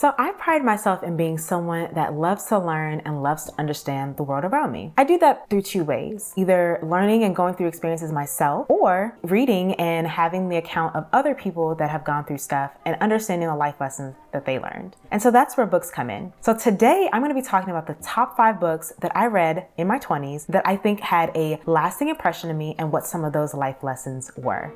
So I pride myself in being someone that loves to learn and loves to understand the world around me. I do that through two ways, either learning and going through experiences myself or reading and having the account of other people that have gone through stuff and understanding the life lessons that they learned. And so that's where books come in. So today I'm going to be talking about the top 5 books that I read in my 20s that I think had a lasting impression on me and what some of those life lessons were.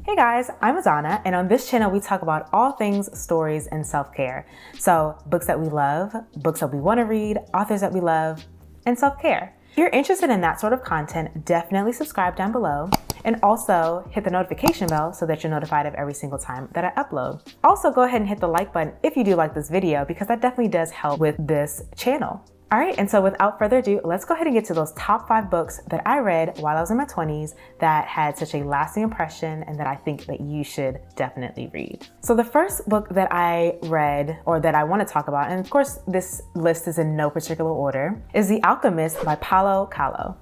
Hey guys, I'm Adanna, and on this channel we talk about all things stories and self-care. So books that we love, books that we want to read, authors that we love, and self-care. If you're interested in that sort of content, definitely subscribe down below and also hit the notification bell so that you're notified of every single time that I upload. Also go ahead and hit the like button if you do like this video because that definitely does help with this channel. All right, and so without further ado, let's go ahead and get to those top 5 books that I read while I was in my 20s that had such a lasting impression and that I think that you should definitely read. So the first book that I read, or that I want to talk about, and of course this list is in no particular order, is The Alchemist by Paulo Coelho.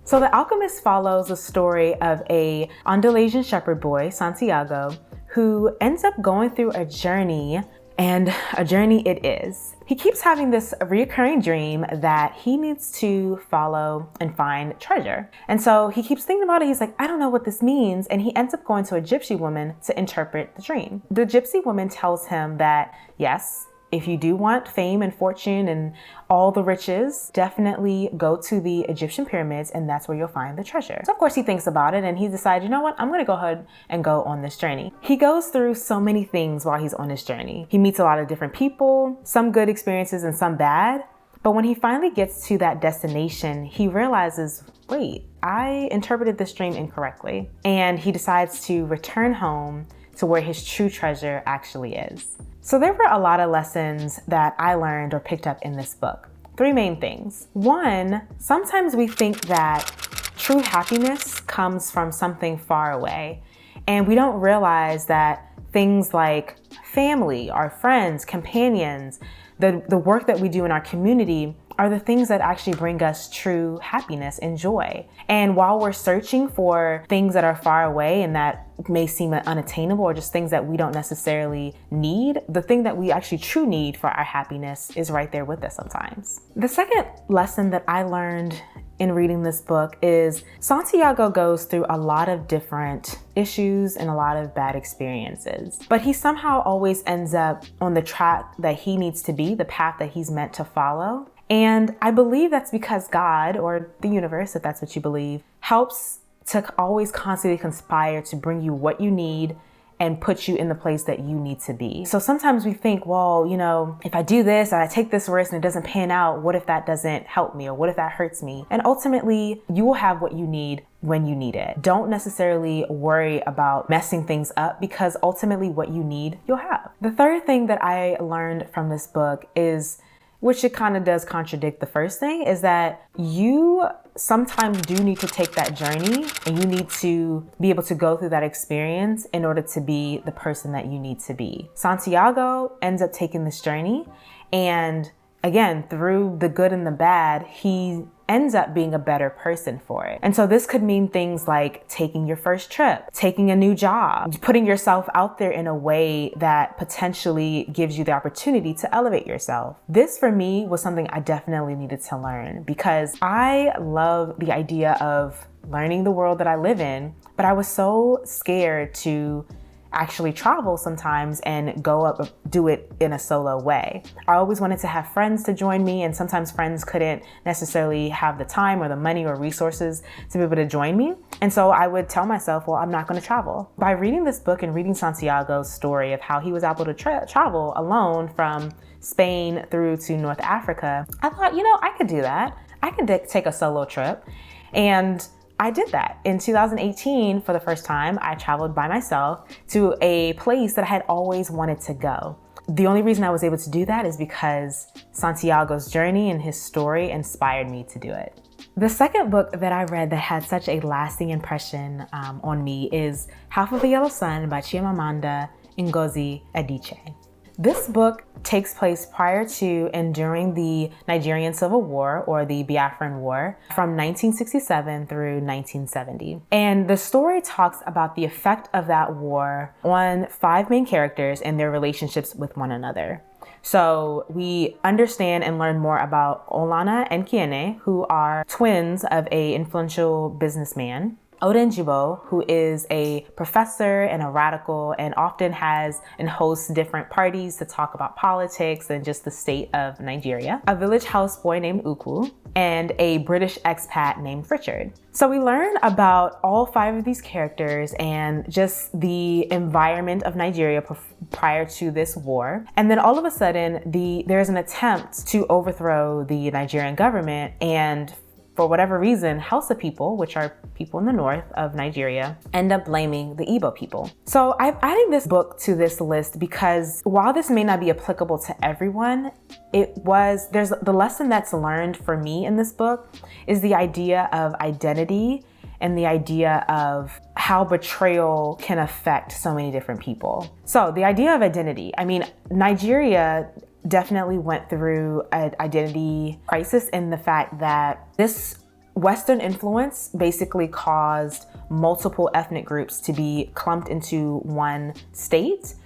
So The Alchemist follows the story of a Andalusian shepherd boy, Santiago, who ends up going through a journey, and a journey it is. He keeps having this recurring dream that he needs to follow and find treasure. And so he keeps thinking about it. He's like, I don't know what this means. And he ends up going to a gypsy woman to interpret the dream. The gypsy woman tells him that, yes, if you do want fame and fortune and all the riches, definitely go to the Egyptian pyramids and that's where you'll find the treasure. So of course he thinks about it and he decides, you know what, I'm gonna go ahead and go on this journey. He goes through so many things while he's on this journey. He meets a lot of different people, some good experiences and some bad. But when he finally gets to that destination, he realizes, wait, I interpreted this dream incorrectly. And he decides to return home to where his true treasure actually is. So there were a lot of lessons that I learned or picked up in this book. 3 main things. 1, sometimes we think that true happiness comes from something far away, and we don't realize that things like family, our friends, companions, the work that we do in our community are the things that actually bring us true happiness and joy. And while we're searching for things that are far away and that may seem unattainable or just things that we don't necessarily need, the thing that we actually true need for our happiness is right there with us sometimes. The second lesson that I learned in reading this book is Santiago goes through a lot of different issues and a lot of bad experiences, but he somehow always ends up on the track that he needs to be, the path that he's meant to follow. And I believe that's because God, or the universe, if that's what you believe, helps to always constantly conspire to bring you what you need and put you in the place that you need to be. So sometimes we think, well, you know, if I do this, or I take this risk and it doesn't pan out, what if that doesn't help me? Or what if that hurts me? And ultimately, you will have what you need when you need it. Don't necessarily worry about messing things up because ultimately what you need, you'll have. The third thing that I learned from this book is, which it kind of does contradict the first thing, is that you sometimes do need to take that journey and you need to be able to go through that experience in order to be the person that you need to be. Santiago ends up taking this journey, and again, through the good and the bad, he ends up being a better person for it. And so this could mean things like taking your first trip, taking a new job, putting yourself out there in a way that potentially gives you the opportunity to elevate yourself. This for me was something I definitely needed to learn because I love the idea of learning the world that I live in, but I was so scared to actually travel sometimes and do it in a solo way. I always wanted to have friends to join me, and sometimes friends couldn't necessarily have the time or the money or resources to be able to join me. And so I would tell myself, well, I'm not going to travel. By reading this book and reading Santiago's story of how he was able to travel alone from Spain through to North Africa, I thought, you know, I could do that. I could take a solo trip. And I did that. In 2018, for the first time, I traveled by myself to a place that I had always wanted to go. The only reason I was able to do that is because Santiago's journey and his story inspired me to do it. The second book that I read that had such a lasting impression on me is Half of the Yellow Sun by Chimamanda Ngozi Adichie. This book takes place prior to and during the Nigerian Civil War, or the Biafran War, from 1967 through 1970. And the story talks about the effect of that war on 5 main characters and their relationships with one another. So we understand and learn more about Olana and Kiene, who are twins of an influential businessman. Odenjibo, who is a professor and a radical and often has and hosts different parties to talk about politics and just the state of Nigeria. A village houseboy named Uku, and a British expat named Richard. So we learn about all 5 of these characters and just the environment of Nigeria prior to this war. And then all of a sudden, there's an attempt to overthrow the Nigerian government, and for whatever reason, Hausa people, which are people in the north of Nigeria, end up blaming the Igbo people. So I'm adding this book to this list because while this may not be applicable to everyone, there's the lesson that's learned for me in this book is the idea of identity and the idea of how betrayal can affect so many different people. So the idea of identity, I mean, Nigeria definitely went through an identity crisis in the fact that this Western influence basically caused multiple ethnic groups to be clumped into one state,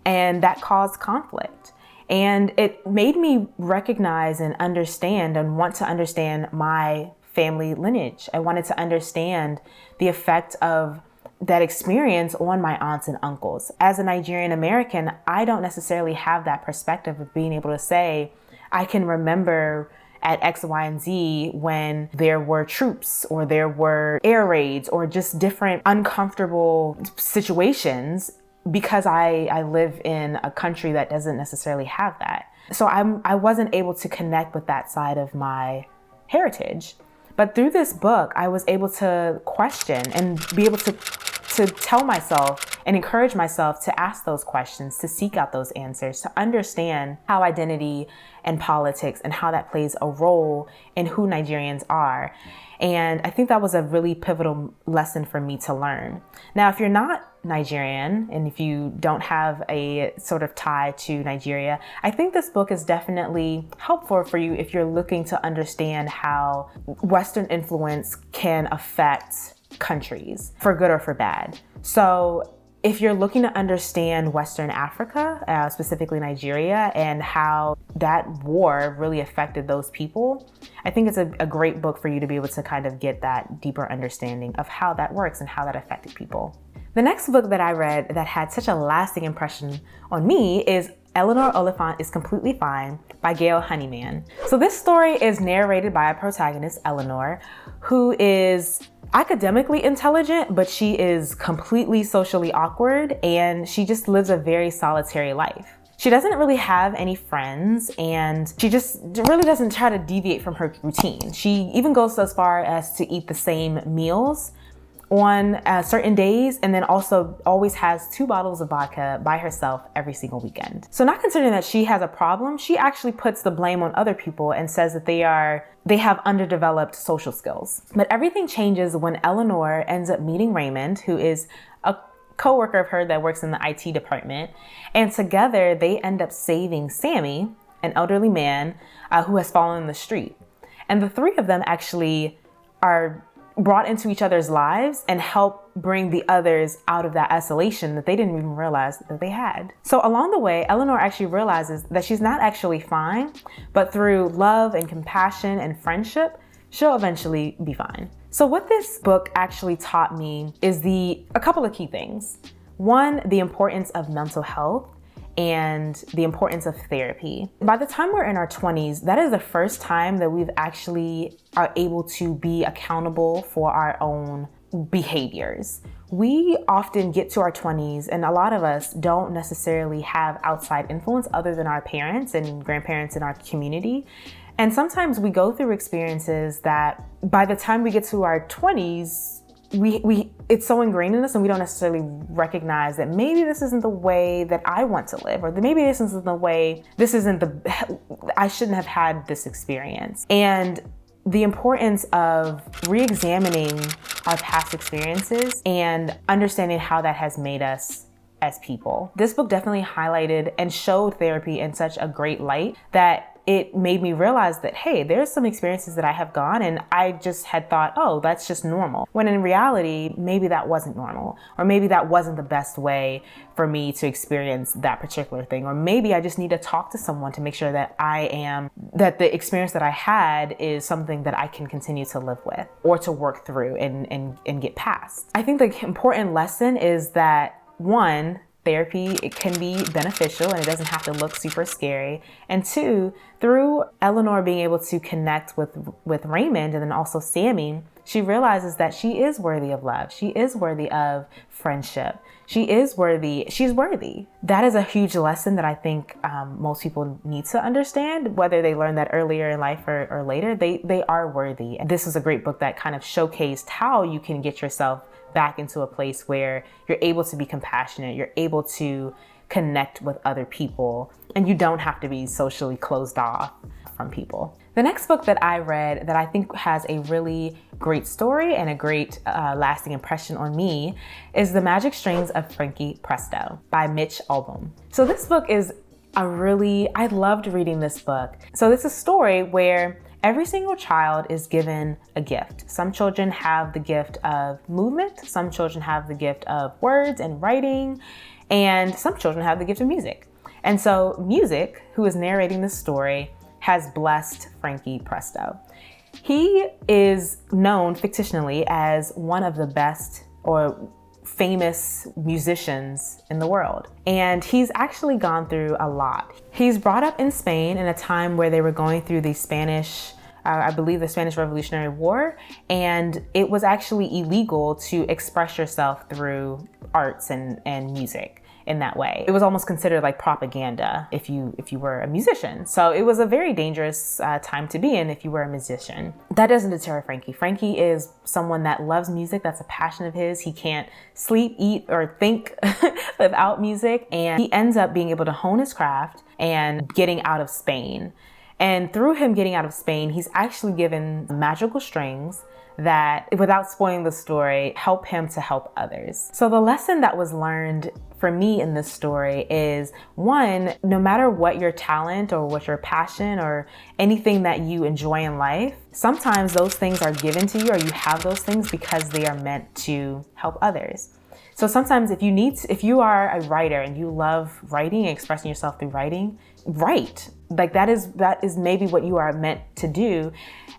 and that caused conflict. And it made me recognize and understand and want to understand my family lineage. I wanted to understand the effect of that experience on my aunts and uncles. As a Nigerian American, I don't necessarily have that perspective of being able to say, I can remember at X, Y, and Z when there were troops or there were air raids or just different uncomfortable situations because I live in a country that doesn't necessarily have that. So I wasn't able to connect with that side of my heritage. But through this book, I was able to question and be able to tell myself and encourage myself to ask those questions, to seek out those answers, to understand how identity and politics and how that plays a role in who Nigerians are. And I think that was a really pivotal lesson for me to learn. Now, if you're not Nigerian and if you don't have a sort of tie to Nigeria, I think this book is definitely helpful for you if you're looking to understand how Western influence can affect countries for good or for bad. So if you're looking to understand Western Africa, specifically Nigeria, and how that war really affected those people, I think it's a great book for you to be able to kind of get that deeper understanding of how that works and how that affected people. The next book that I read that had such a lasting impression on me is Eleanor Oliphant is Completely Fine by Gail Honeyman. So this story is narrated by a protagonist, Eleanor, who is academically intelligent, but she is completely socially awkward, and she just lives a very solitary life. She doesn't really have any friends, and she just really doesn't try to deviate from her routine. She even goes as far as to eat the same meals on certain days, and then also always has 2 bottles of vodka by herself every single weekend. So not considering that she has a problem, she actually puts the blame on other people and says that they have underdeveloped social skills. But everything changes when Eleanor ends up meeting Raymond, who is a coworker of her that works in the IT department, and together they end up saving Sammy, an elderly man who has fallen in the street. And the 3 of them actually are brought into each other's lives and help bring the others out of that isolation that they didn't even realize that they had. So along the way, Eleanor actually realizes that she's not actually fine, but through love and compassion and friendship, she'll eventually be fine. So what this book actually taught me is a couple of key things. One, the importance of mental health and the importance of therapy. By the time we're in our 20s, that is the first time that we've actually are able to be accountable for our own behaviors. We often get to our 20s, and a lot of us don't necessarily have outside influence other than our parents and grandparents in our community. And sometimes we go through experiences that by the time we get to our 20s, it's so ingrained in us, and we don't necessarily recognize that maybe this isn't the way that I want to live, or maybe I shouldn't have had this experience. And the importance of re-examining our past experiences and understanding how that has made us as people. This book definitely highlighted and showed therapy in such a great light that it made me realize that, hey, there's some experiences that I have gone and I just had thought, oh, that's just normal. When in reality, maybe that wasn't normal, or maybe that wasn't the best way for me to experience that particular thing. Or maybe I just need to talk to someone to make sure that that the experience that I had is something that I can continue to live with or to work through and get past. I think the important lesson is that, one, therapy, it can be beneficial and it doesn't have to look super scary. And two, through Eleanor being able to connect with Raymond and then also Sammy, she realizes that she is worthy of love. She is worthy of friendship. She's worthy. That is a huge lesson that I think most people need to understand, whether they learn that earlier in life or later. They are worthy. And this is a great book that kind of showcased how you can get yourself back into a place where you're able to be compassionate, you're able to connect with other people, and you don't have to be socially closed off from people. The next book that I read that I think has a really great story and a great lasting impression on me is The Magic Strings of Frankie Presto by Mitch Albom. So this book is I loved reading this book. So it's a story where every single child is given a gift. Some children have the gift of movement, some children have the gift of words and writing, and some children have the gift of music. And so Music, who is narrating this story, has blessed Frankie Presto. He is known fictionally as one of the best or famous musicians in the world. And he's actually gone through a lot. He's brought up in Spain in a time where they were going through the Spanish Revolutionary War, and it was actually illegal to express yourself through arts and music in that way. It was almost considered like propaganda if you were a musician. So it was a very dangerous time to be in if you were a musician. That doesn't deter Frankie. Frankie is someone that loves music. That's a passion of his. He can't sleep, eat, or think without music. And he ends up being able to hone his craft and getting out of Spain. And through him getting out of Spain, he's actually given magical strings that, without spoiling the story, help him to help others. So the lesson that was learned for me in this story is, one, no matter what your talent or what your passion or anything that you enjoy in life, sometimes those things are given to you or you have those things because they are meant to help others. So sometimes if you are a writer and you love writing and expressing yourself through writing, write. Like that is maybe what you are meant to do,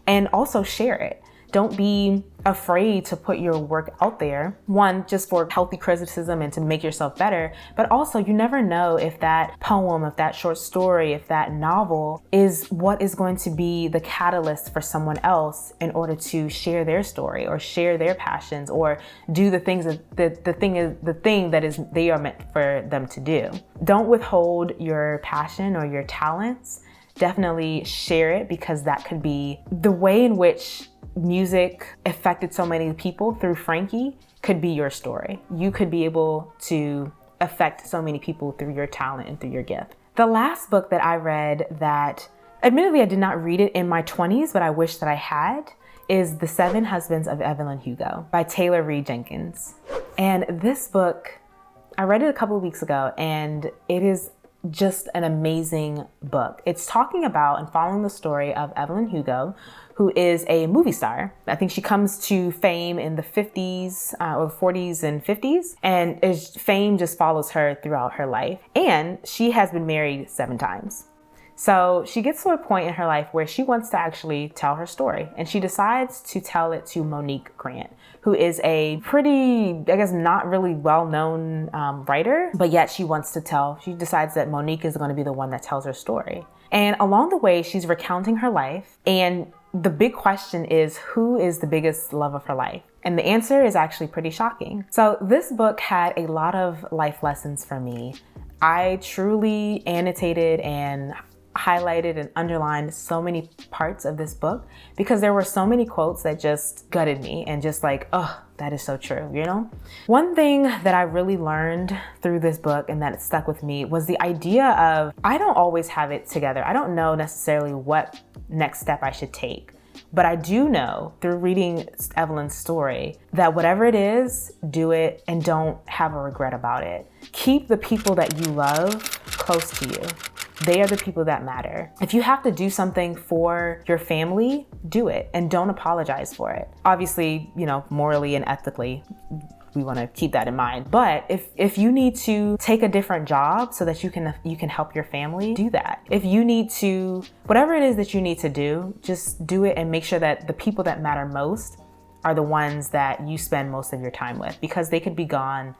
and also share it. Don't be afraid to put your work out there. One, just for healthy criticism and to make yourself better, but also you never know if that poem, if that short story, if that novel is what is going to be the catalyst for someone else in order to share their story or share their passions or do the things that the thing that is they are meant for them to do. Don't withhold your passion or your talents. Definitely share it, because that could be the way in which music affected so many people through Frankie could be your story. You could be able to affect so many people through your talent and through your gift. The last book that I read that, admittedly I did not read it in my 20s, but I wish that I had, is The 7 Husbands of Evelyn Hugo by Taylor Reed Jenkins. And this book, I read it a couple of weeks ago, and it is just an amazing book. It's talking about and following the story of Evelyn Hugo, who is a movie star. I think she comes to fame in the 50s or 40s and 50s, and fame just follows her throughout her life. And she has been married 7 times. So she gets to a point in her life where she wants to actually tell her story, and she decides to tell it to Monique Grant, who is a pretty, I guess, not really well-known writer, but yet she decides that Monique is going to be the one that tells her story. And along the way, she's recounting her life, and the big question is, who is the biggest love of her life? And the answer is actually pretty shocking. So this book had a lot of life lessons for me. I truly annotated and highlighted and underlined so many parts of this book because there were so many quotes that just gutted me and just like, oh, that is so true, you know? One thing that I really learned through this book and that stuck with me was the idea of I don't always have it together. I don't know necessarily what next step I should take But I do know through reading Evelyn's story that whatever it is, do it and don't have a regret about it. Keep the people that you love close to you. They are the people that matter. If you have to do something for your family, do it and don't apologize for it. Obviously, morally and ethically, we want to keep that in mind. But if you need to take a different job so that you can help your family, do that. If you need to, whatever it is that you need to do, just do it and make sure that the people that matter most are the ones that you spend most of your time with, because they could be gone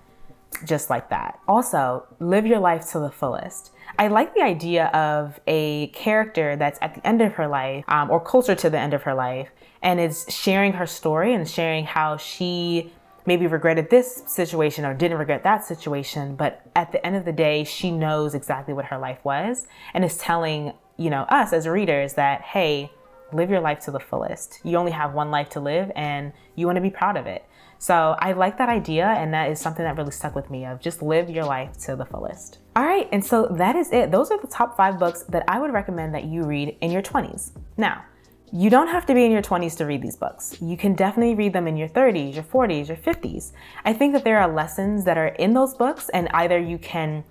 just like that. Also, live your life to the fullest. I like the idea of a character that's at the end of her life, or closer to the end of her life, and is sharing her story and sharing how she maybe regretted this situation or didn't regret that situation, but at the end of the day, she knows exactly what her life was and is telling, us as readers that, hey, live your life to the fullest. You only have one life to live and you want to be proud of it. So I like that idea, and that is something that really stuck with me, of just live your life to the fullest. All right, and so that is it. Those are the top 5 books that I would recommend that you read in your 20s. Now, you don't have to be in your 20s to read these books. You can definitely read them in your 30s, your 40s, your 50s. I think that there are lessons that are in those books, and either you can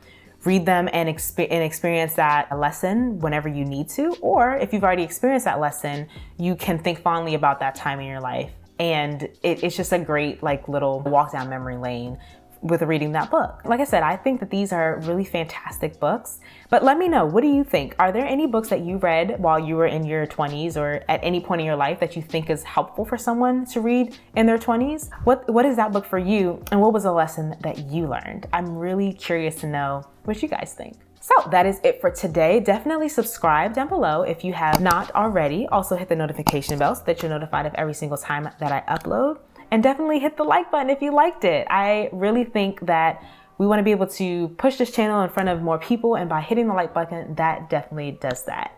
read them and experience that lesson whenever you need to, or if you've already experienced that lesson, you can think fondly about that time in your life. And it's just a great little walk down memory lane with reading that book. Like I said, I think that these are really fantastic books, but let me know, what do you think? Are there any books that you read while you were in your 20s or at any point in your life that you think is helpful for someone to read in their 20s? What is that book for you, and what was a lesson that you learned? I'm really curious to know what you guys think. So that is it for today. Definitely subscribe down below if you have not already. Also hit the notification bell so that you're notified of every single time that I upload. And definitely hit the like button if you liked it. I really think that we want to be able to push this channel in front of more people, and by hitting the like button, that definitely does that.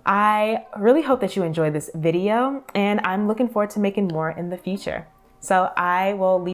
I really hope that you enjoyed this video, and I'm looking forward to making more in the future. So I will leave